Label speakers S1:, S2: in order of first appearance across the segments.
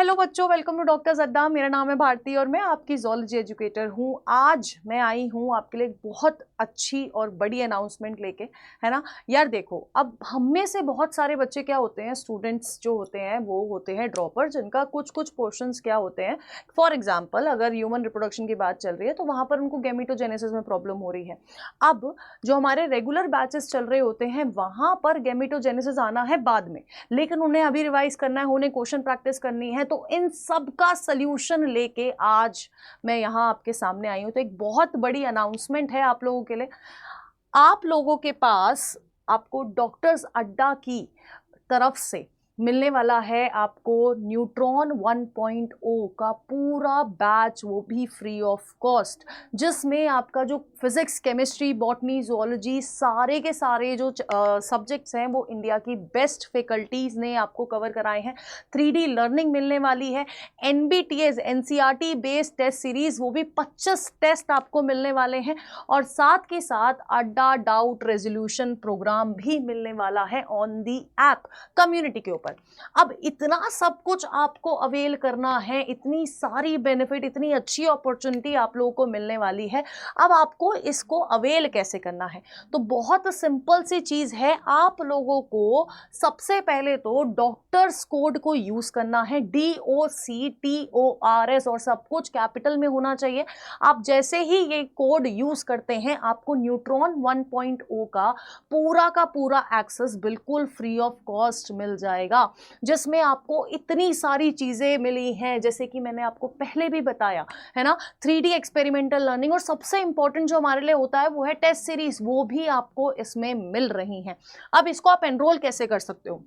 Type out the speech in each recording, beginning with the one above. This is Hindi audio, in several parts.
S1: हेलो बच्चों, वेलकम टू डॉक्टर्स अड्डा। मेरा नाम है भारती और मैं आपकी ज़ूलॉजी एजुकेटर हूँ। आज मैं आई हूँ आपके लिए एक बहुत अच्छी और बड़ी अनाउंसमेंट लेके, है ना। यार देखो, अब हम में से बहुत सारे बच्चे क्या होते हैं, स्टूडेंट्स जो होते हैं वो होते हैं ड्रॉपर, जिनका कुछ कुछ पोर्शंस क्या होते हैं। फॉर एग्जाम्पल, अगर ह्यूमन रिप्रोडक्शन की बात चल रही है तो वहाँ पर उनको गैमेटोजेनेसिस में प्रॉब्लम हो रही है। अब जो हमारे रेगुलर बैचेस चल रहे होते हैं वहाँ पर गैमेटोजेनेसिस आना है बाद में, लेकिन उन्हें अभी रिवाइज करना है, उन्हें क्वेश्चन प्रैक्टिस करनी है। तो इन सब का सल्यूशन लेके आज मैं यहाँ आपके सामने आई हूँ। तो एक बहुत बड़ी अनाउंसमेंट है आप लोगों के लिए। आप लोगों के पास आपको डॉक्टर्स अड्डा की तरफ से मिलने वाला है आपको न्यूट्रॉन 1.0 का पूरा बैच, वो भी फ्री ऑफ कॉस्ट, जिसमें आपका जो फिजिक्स, केमिस्ट्री, बॉटनी, जूलॉजी, सारे के सारे जो सब्जेक्ट्स हैं वो इंडिया की बेस्ट फैकल्टीज़ ने आपको कवर कराए हैं। 3D लर्निंग मिलने वाली है, NBTS NCERT based test series, वो भी 25 टेस्ट आपको मिलने वाले हैं, और साथ के साथ अड्डा डाउट रेजोल्यूशन प्रोग्राम भी मिलने वाला है ऑन दी ऐप कम्युनिटी के ऊपर। अब इतना सब कुछ आपको अवेल करना है, इतनी सारी बेनिफिट, इतनी अच्छी अपॉर्चुनिटी आप लोगों को मिलने वाली है। अब आपको इसको अवेल कैसे करना है, तो बहुत सिंपल सी चीज है। आप लोगों को सबसे पहले तो डॉक्टर्स कोड को यूज करना है, DOCTORS, और सब कुछ कैपिटल में होना चाहिए। आप जैसे ही ये कोड यूज करते हैं आपको न्यूट्रॉन 1.0 का पूरा एक्सेस बिल्कुल फ्री ऑफ कॉस्ट मिल जाएगा, जिसमें आपको इतनी सारी चीजें मिली हैं, जैसे कि मैंने आपको पहले भी बताया है ना, 3D एक्सपेरिमेंटल लर्निंग, और सबसे इंपॉर्टेंट जो हमारे लिए होता है वो है टेस्ट सीरीज, वो भी आपको इसमें मिल रही हैं। अब इसको आप एनरोल कैसे कर सकते हो?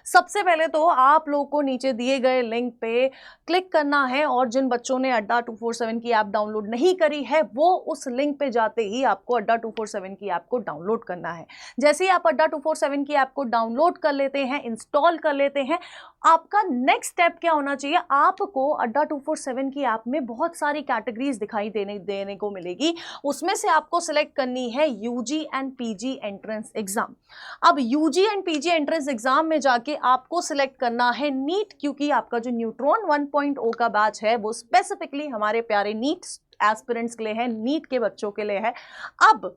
S1: सबसे पहले तो आप लोग को नीचे दिए गए लिंक पे क्लिक करना है, और जिन बच्चों ने अड्डा 247 की ऐप डाउनलोड नहीं करी है वो उस लिंक पे जाते ही आपको अड्डा 247 की ऐप को डाउनलोड करना है। जैसे ही आप अड्डा 247 की ऐप को डाउनलोड कर लेते हैं, इंस्टॉल कर लेते हैं, आपका नेक्स्ट स्टेप क्या होना चाहिए? आपको अड्डा 247 की ऐप में बहुत सारी कैटेगरीज दिखाई देने को मिलेगी। उसमें से आपको सिलेक्ट करनी है UG and PG entrance exam. अब UG and PG entrance exam में जाके आपको सिलेक्ट करना है नीट, क्योंकि आपका जो न्यूट्रॉन 1.0 का बैच है वो स्पेसिफिकली हमारे प्यारे नीट एस्पिरेंट्स के लिए है, नीट के बच्चों के लिए है। अब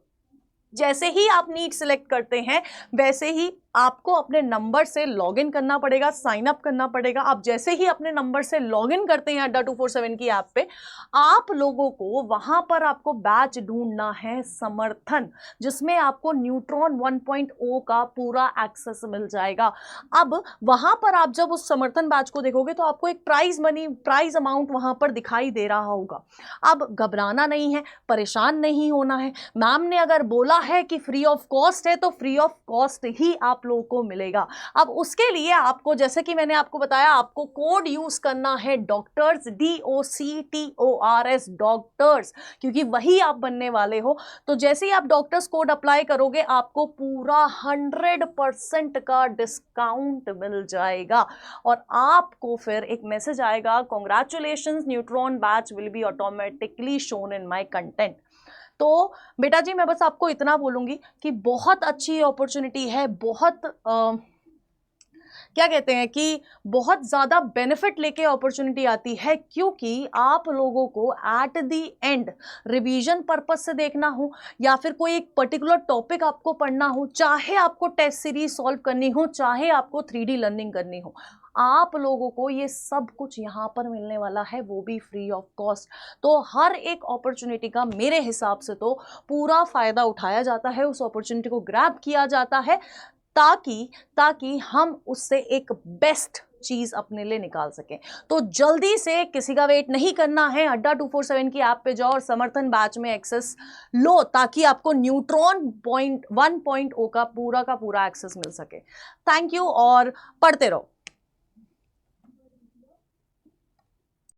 S1: जैसे ही आप नीट सिलेक्ट करते हैं वैसे ही आपको अपने नंबर से लॉगिन करना पड़ेगा, साइन अप करना पड़ेगा। आप जैसे ही अपने नंबर से लॉगिन करते हैं अड्डा 247 की ऐप पे, आप लोगों को वहां पर आपको बैच ढूंढना है समर्थन, जिसमें आपको न्यूट्रॉन 1.0 का पूरा एक्सेस मिल जाएगा। अब वहां पर आप जब उस समर्थन बैच को देखोगे तो आपको एक प्राइज अमाउंट वहां पर दिखाई दे रहा होगा। अब घबराना नहीं है, परेशान नहीं होना है। मैम ने अगर बोला है कि फ्री ऑफ कॉस्ट है तो फ्री ऑफ कॉस्ट ही आप लोगों को मिलेगा। अब उसके लिए आपको, जैसे कि मैंने आपको बताया, आपको कोड यूज करना है डॉक्टर्स, DOCTORS, डॉक्टर्स, क्योंकि वही आप बनने वाले हो। तो जैसे ही आप डॉक्टर्स कोड अप्लाई करोगे आपको पूरा 100% का डिस्काउंट मिल जाएगा, और आपको फिर एक मैसेज आएगा, congratulations, neutron batch will be automatically shown in my content. तो बेटा जी, मैं बस आपको इतना बोलूंगी कि बहुत अच्छी अपॉर्चुनिटी है, बहुत क्या कहते हैं कि बहुत ज़्यादा बेनिफिट लेके अपॉर्चुनिटी आती है, क्योंकि आप लोगों को at the and revision purpose से देखना हो या फिर कोई एक पर्टिकुलर टॉपिक आपको पढ़ना हो, चाहे आपको टेस्ट सीरीज सॉल्व करनी हो, चाहे आपको 3D लर्निंग करनी हो, आप लोगों को ये सब कुछ यहाँ पर मिलने वाला है, वो भी फ्री ऑफ कॉस्ट। तो हर एक अपॉर्चुनिटी का मेरे हिसाब से तो पूरा फायदा उठाया जाता है, उस अपॉर्चुनिटी को ग्रैब किया जाता है, ताकि हम उससे एक बेस्ट चीज अपने लिए निकाल सकें। तो जल्दी से, किसी का वेट नहीं करना है, अड्डा 247 की ऐप पे जाओ और समर्थन बैच में एक्सेस लो, ताकि आपको न्यूट्रॉन 1.0 का पूरा एक्सेस मिल सके। थैंक यू, और पढ़ते रहो।